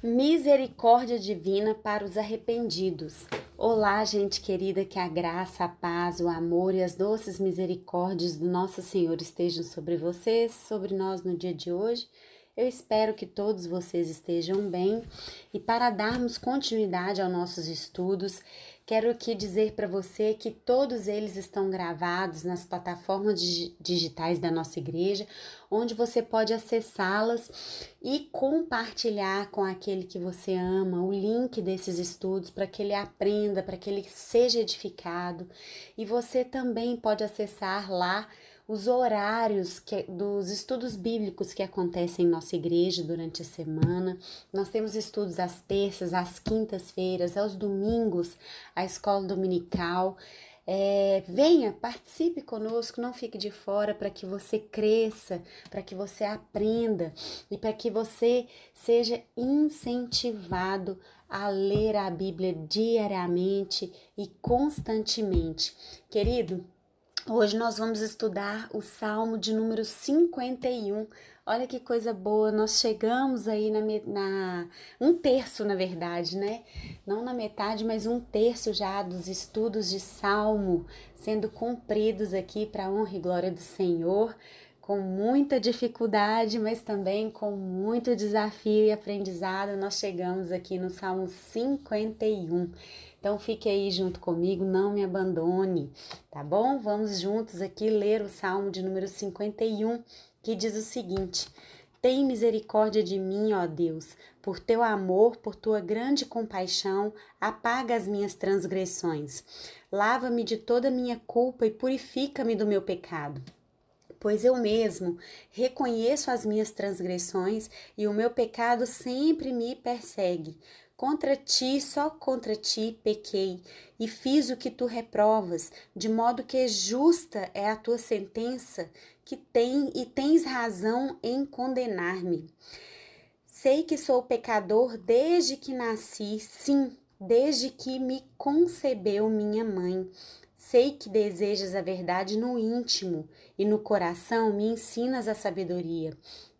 Misericórdia divina para os arrependidos. Olá, gente querida, que a graça, a paz, o amor e as doces misericórdias do nosso Senhor estejam sobre vocês, sobre nós no dia de hoje. Eu espero que todos vocês estejam bem e para darmos continuidade aos nossos estudos, quero aqui dizer para você que todos eles estão gravados nas plataformas digitais da nossa igreja, onde você pode acessá-las e compartilhar com aquele que você ama o link desses estudos para que ele aprenda, para que ele seja edificado. E você também pode acessar lá os horários dos estudos bíblicos que acontecem em nossa igreja durante a semana. Nós temos estudos às terças, às quintas-feiras, aos domingos, a escola dominical. Venha, participe conosco, não fique de fora, para que você cresça, para que você aprenda e para que você seja incentivado a ler a Bíblia diariamente e constantemente. Querido, hoje nós vamos estudar o Salmo de número 51. Olha que coisa boa, nós chegamos aí um terço, na verdade, né? Não na metade, mas um terço já dos estudos de Salmo sendo cumpridos aqui para a honra e glória do Senhor, com muita dificuldade, mas também com muito desafio e aprendizado. Nós chegamos aqui no Salmo 51. Então fique aí junto comigo, não me abandone, tá bom? Vamos juntos aqui ler o Salmo de número 51, que diz o seguinte: Tem misericórdia de mim, ó Deus, por teu amor, por tua grande compaixão, apaga as minhas transgressões. Lava-me de toda a minha culpa e purifica-me do meu pecado. Pois eu mesmo reconheço as minhas transgressões e o meu pecado sempre me persegue. Contra ti, só contra ti pequei e fiz o que tu reprovas, de modo que justa é a tua sentença e tens razão em condenar-me. Sei que sou pecador desde que nasci, sim, desde que me concebeu minha mãe. Sei que desejas a verdade no íntimo e no coração me ensinas a sabedoria.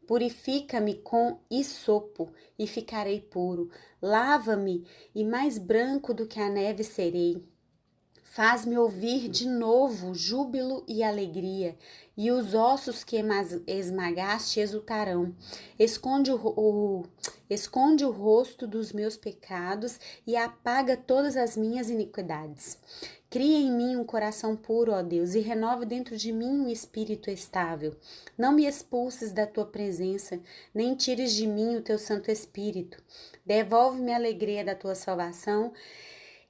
Purifica-me com hisopo e ficarei puro. Lava-me e mais branco do que a neve serei. Faz-me ouvir de novo júbilo e alegria, e os ossos que esmagaste exultarão. Esconde o rosto dos meus pecados e apaga todas as minhas iniquidades. Cria em mim um coração puro, ó Deus, e renova dentro de mim um espírito estável. Não me expulses da tua presença, nem tires de mim o teu Santo Espírito. Devolve-me a alegria da tua salvação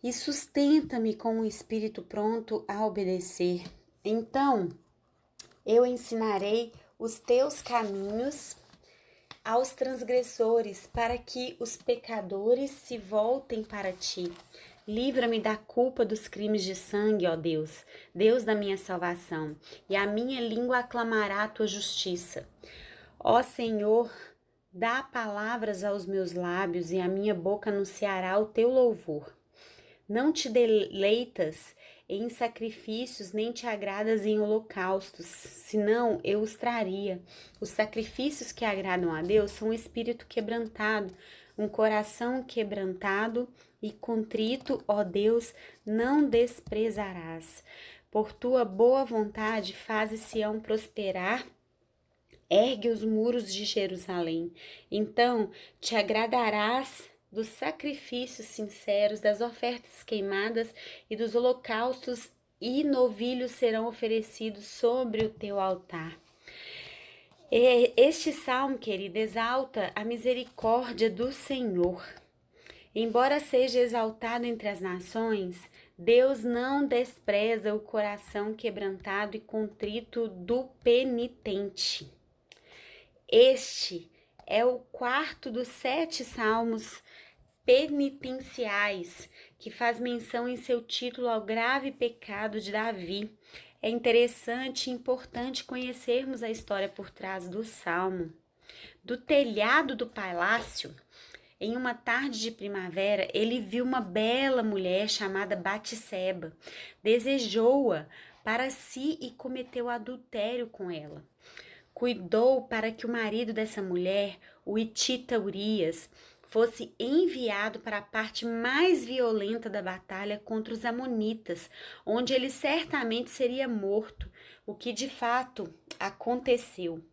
e sustenta-me com um espírito pronto a obedecer. Então eu ensinarei os teus caminhos aos transgressores, para que os pecadores se voltem para ti. Livra-me da culpa dos crimes de sangue, ó Deus, Deus da minha salvação, e a minha língua aclamará a tua justiça. Ó Senhor, dá palavras aos meus lábios, e a minha boca anunciará o teu louvor. Não te deleitas em sacrifícios, nem te agradas em holocaustos, senão eu os traria. Os sacrifícios que agradam a Deus são um espírito quebrantado, um coração quebrantado e contrito, ó Deus, não desprezarás. Por tua boa vontade, faze Sião prosperar, ergue os muros de Jerusalém. Então te agradarás dos sacrifícios sinceros, das ofertas queimadas e dos holocaustos, e novilhos serão oferecidos sobre o teu altar. Este salmo, querido, exalta a misericórdia do Senhor. Embora seja exaltado entre as nações, Deus não despreza o coração quebrantado e contrito do penitente. Este é o quarto dos 7 salmos penitenciais, que faz menção em seu título ao grave pecado de Davi. É interessante e importante conhecermos a história por trás do salmo. Do telhado do palácio, em uma tarde de primavera, ele viu uma bela mulher chamada Batseba. Desejou-a para si e cometeu adultério com ela. Cuidou para que o marido dessa mulher, o hitita Urias, fosse enviado para a parte mais violenta da batalha contra os amonitas, onde ele certamente seria morto, o que de fato aconteceu.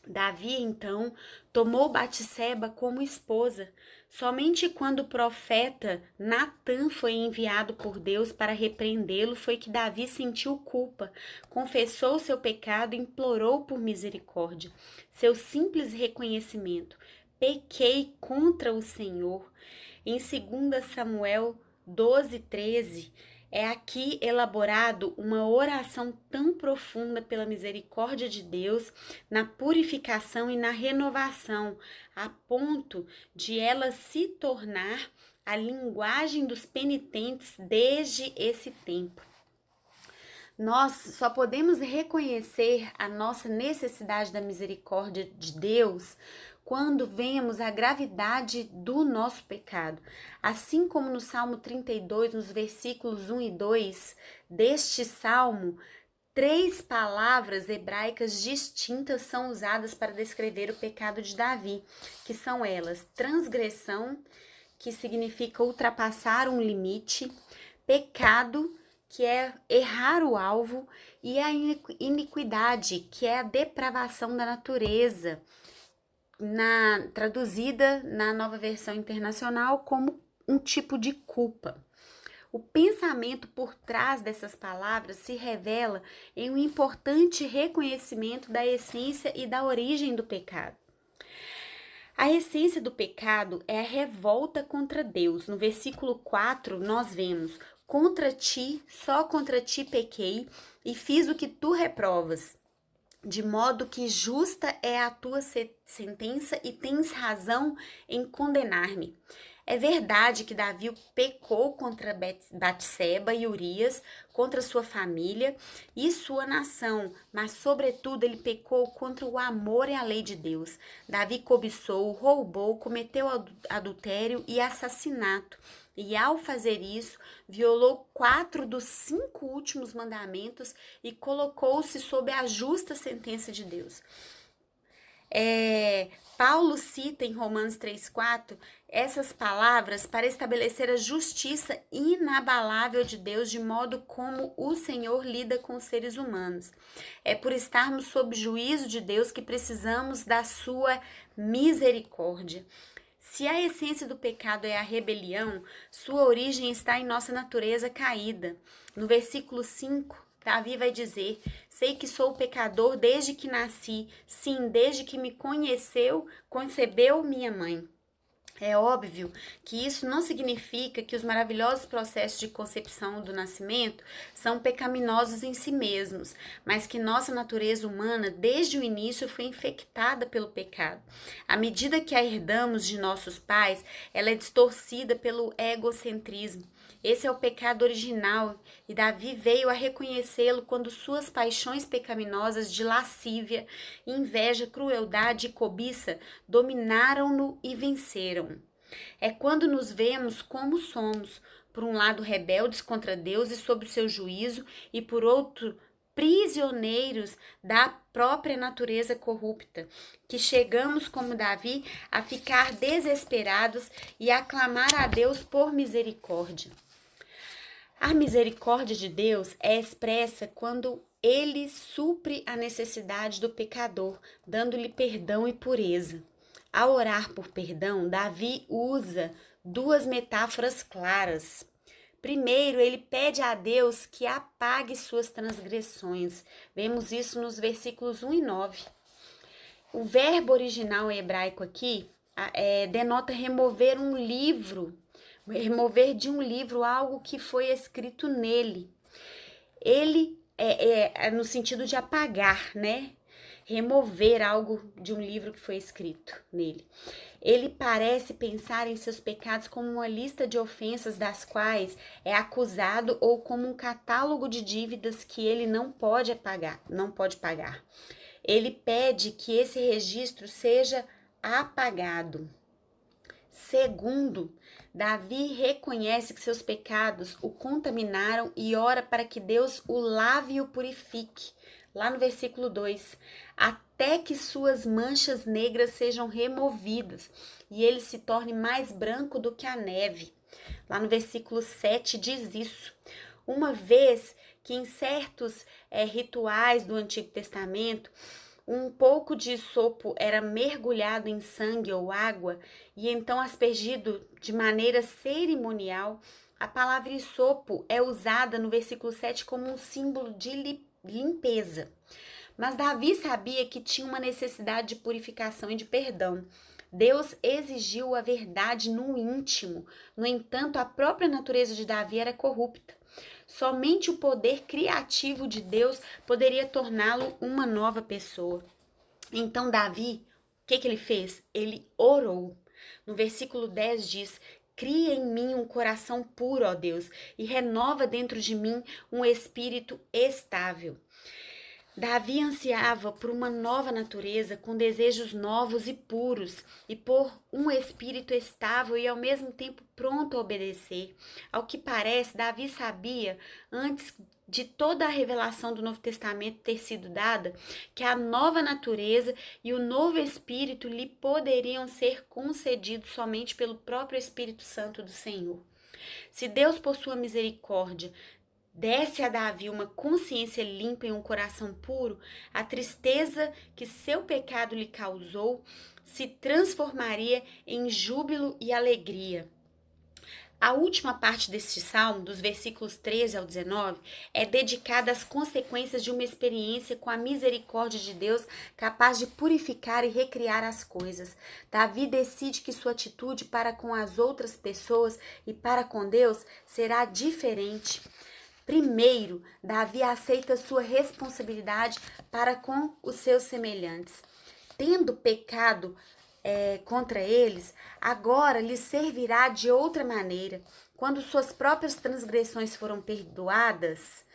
Davi, então, tomou Batseba como esposa. Somente quando o profeta Natã foi enviado por Deus para repreendê-lo foi que Davi sentiu culpa, confessou seu pecado e implorou por misericórdia. Seu simples reconhecimento: pequei contra o Senhor. Em 2 Samuel 12:13, é aqui elaborado uma oração tão profunda pela misericórdia de Deus, na purificação e na renovação, a ponto de ela se tornar a linguagem dos penitentes desde esse tempo. Nós só podemos reconhecer a nossa necessidade da misericórdia de Deus quando vemos a gravidade do nosso pecado. Assim como no Salmo 32, nos versículos 1 e 2 deste salmo, 3 palavras hebraicas distintas são usadas para descrever o pecado de Davi, que são elas: transgressão, que significa ultrapassar um limite, pecado, que é errar o alvo, e a iniquidade, que é a depravação da natureza, traduzida na Nova Versão Internacional como um tipo de culpa. O pensamento por trás dessas palavras se revela em um importante reconhecimento da essência e da origem do pecado. A essência do pecado é a revolta contra Deus. No versículo 4, nós vemos: contra ti, só contra ti pequei e fiz o que tu reprovas, de modo que justa é a tua sentença e tens razão em condenar-me. É verdade que Davi pecou contra Batseba e Urias, contra sua família e sua nação, mas sobretudo ele pecou contra o amor e a lei de Deus. Davi cobiçou, roubou, cometeu adultério e assassinato. E ao fazer isso, violou 4 dos 5 últimos mandamentos e colocou-se sob a justa sentença de Deus. Paulo cita em Romanos 3,4 essas palavras para estabelecer a justiça inabalável de Deus, de modo como o Senhor lida com os seres humanos. É por estarmos sob juízo de Deus que precisamos da sua misericórdia. Se a essência do pecado é a rebelião, sua origem está em nossa natureza caída. No versículo 5, Davi vai dizer: sei que sou pecador desde que nasci, sim, desde que me concebeu minha mãe. É óbvio que isso não significa que os maravilhosos processos de concepção do nascimento são pecaminosos em si mesmos, mas que nossa natureza humana, desde o início, foi infectada pelo pecado. À medida que a herdamos de nossos pais, ela é distorcida pelo egocentrismo. Esse é o pecado original e Davi veio a reconhecê-lo quando suas paixões pecaminosas de lascívia, inveja, crueldade e cobiça dominaram-no e venceram. É quando nos vemos como somos, por um lado rebeldes contra Deus e sob o seu juízo, e por outro prisioneiros da própria natureza corrupta, que chegamos como Davi a ficar desesperados e a clamar a Deus por misericórdia. A misericórdia de Deus é expressa quando ele supre a necessidade do pecador, dando-lhe perdão e pureza. Ao orar por perdão, Davi usa 2 metáforas claras. Primeiro, ele pede a Deus que apague suas transgressões. Vemos isso nos versículos 1 e 9. O verbo original em hebraico aqui denota remover de um livro algo que foi escrito nele. Ele é no sentido de apagar, né? Remover algo de um livro que foi escrito nele. Ele parece pensar em seus pecados como uma lista de ofensas das quais é acusado ou como um catálogo de dívidas que ele não pode pagar. Ele pede que esse registro seja apagado. Segundo, Davi reconhece que seus pecados o contaminaram e ora para que Deus o lave e o purifique. Lá no versículo 2, a até que suas manchas negras sejam removidas e ele se torne mais branco do que a neve. Lá no versículo 7 diz isso. Uma vez que em certos rituais do Antigo Testamento, um pouco de isopo era mergulhado em sangue ou água e então aspergido de maneira cerimonial, a palavra isopo é usada no versículo 7 como um símbolo de limpeza. Mas Davi sabia que tinha uma necessidade de purificação e de perdão. Deus exigiu a verdade no íntimo. No entanto, a própria natureza de Davi era corrupta. Somente o poder criativo de Deus poderia torná-lo uma nova pessoa. Então, Davi, o que ele fez? Ele orou. No versículo 10 diz: cria em mim um coração puro, ó Deus, e renova dentro de mim um espírito estável. Davi ansiava por uma nova natureza, com desejos novos e puros, e por um espírito estável e ao mesmo tempo pronto a obedecer. Ao que parece, Davi sabia, antes de toda a revelação do Novo Testamento ter sido dada, que a nova natureza e o novo espírito lhe poderiam ser concedidos somente pelo próprio Espírito Santo do Senhor. Se Deus, por sua misericórdia, desse a Davi uma consciência limpa e um coração puro, a tristeza que seu pecado lhe causou se transformaria em júbilo e alegria. A última parte deste salmo, dos versículos 13 ao 19, é dedicada às consequências de uma experiência com a misericórdia de Deus capaz de purificar e recriar as coisas. Davi decide que sua atitude para com as outras pessoas e para com Deus será diferente. Primeiro, Davi aceita sua responsabilidade para com os seus semelhantes. Tendo pecado contra eles, agora lhes servirá de outra maneira. Quando suas próprias transgressões foram perdoadas,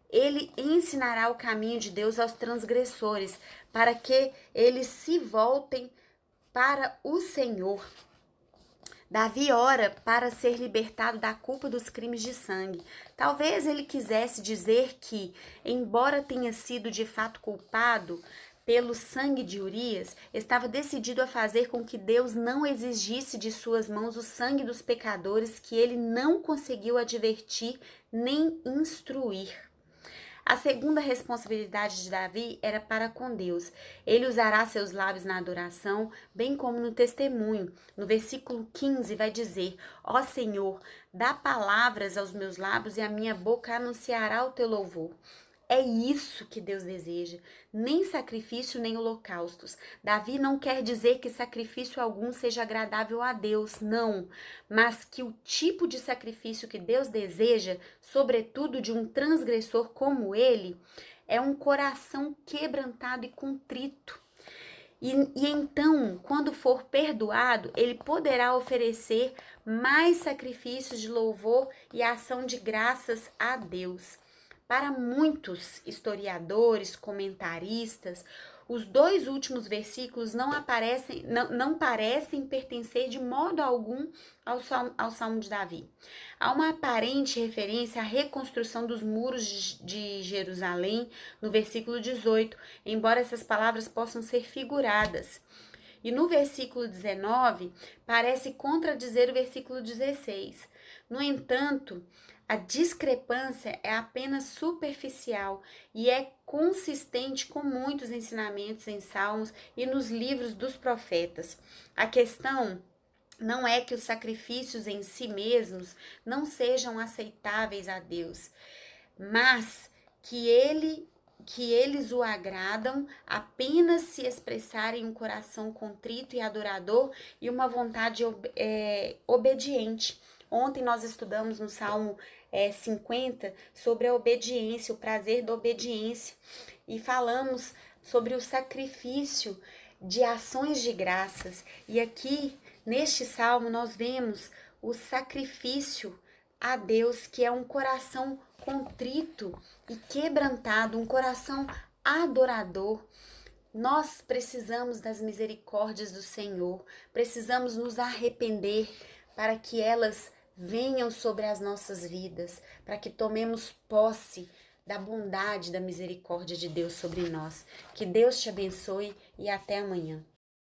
ele ensinará o caminho de Deus aos transgressores, para que eles se voltem para o Senhor. Davi ora para ser libertado da culpa dos crimes de sangue. Talvez ele quisesse dizer que, embora tenha sido de fato culpado pelo sangue de Urias, estava decidido a fazer com que Deus não exigisse de suas mãos o sangue dos pecadores que ele não conseguiu advertir nem instruir. A segunda responsabilidade de Davi era para com Deus. Ele usará seus lábios na adoração, bem como no testemunho. No versículo 15 vai dizer: ó Senhor, dá palavras aos meus lábios e a minha boca anunciará o teu louvor. É isso que Deus deseja, nem sacrifício nem holocaustos. Davi não quer dizer que sacrifício algum seja agradável a Deus, não, mas que o tipo de sacrifício que Deus deseja, sobretudo de um transgressor como ele, é um coração quebrantado e contrito. E então, quando for perdoado, ele poderá oferecer mais sacrifícios de louvor e ação de graças a Deus. Para muitos historiadores, comentaristas, os dois últimos versículos não parecem pertencer de modo algum ao Salmo de Davi. Há uma aparente referência à reconstrução dos muros de Jerusalém no versículo 18, embora essas palavras possam ser figuradas. E no versículo 19, parece contradizer o versículo 16. No entanto, a discrepância é apenas superficial e é consistente com muitos ensinamentos em Salmos e nos livros dos profetas. A questão não é que os sacrifícios em si mesmos não sejam aceitáveis a Deus, mas que eles o agradam apenas se expressarem um coração contrito e adorador e uma vontade obediente. Ontem nós estudamos no Salmo 50 sobre a obediência, o prazer da obediência, e falamos sobre o sacrifício de ações de graças. E aqui, neste Salmo, nós vemos o sacrifício a Deus, que é um coração contrito e quebrantado, um coração adorador. Nós precisamos das misericórdias do Senhor, precisamos nos arrepender para que elas venham sobre as nossas vidas, para que tomemos posse da bondade, da misericórdia de Deus sobre nós. Que Deus te abençoe e até amanhã.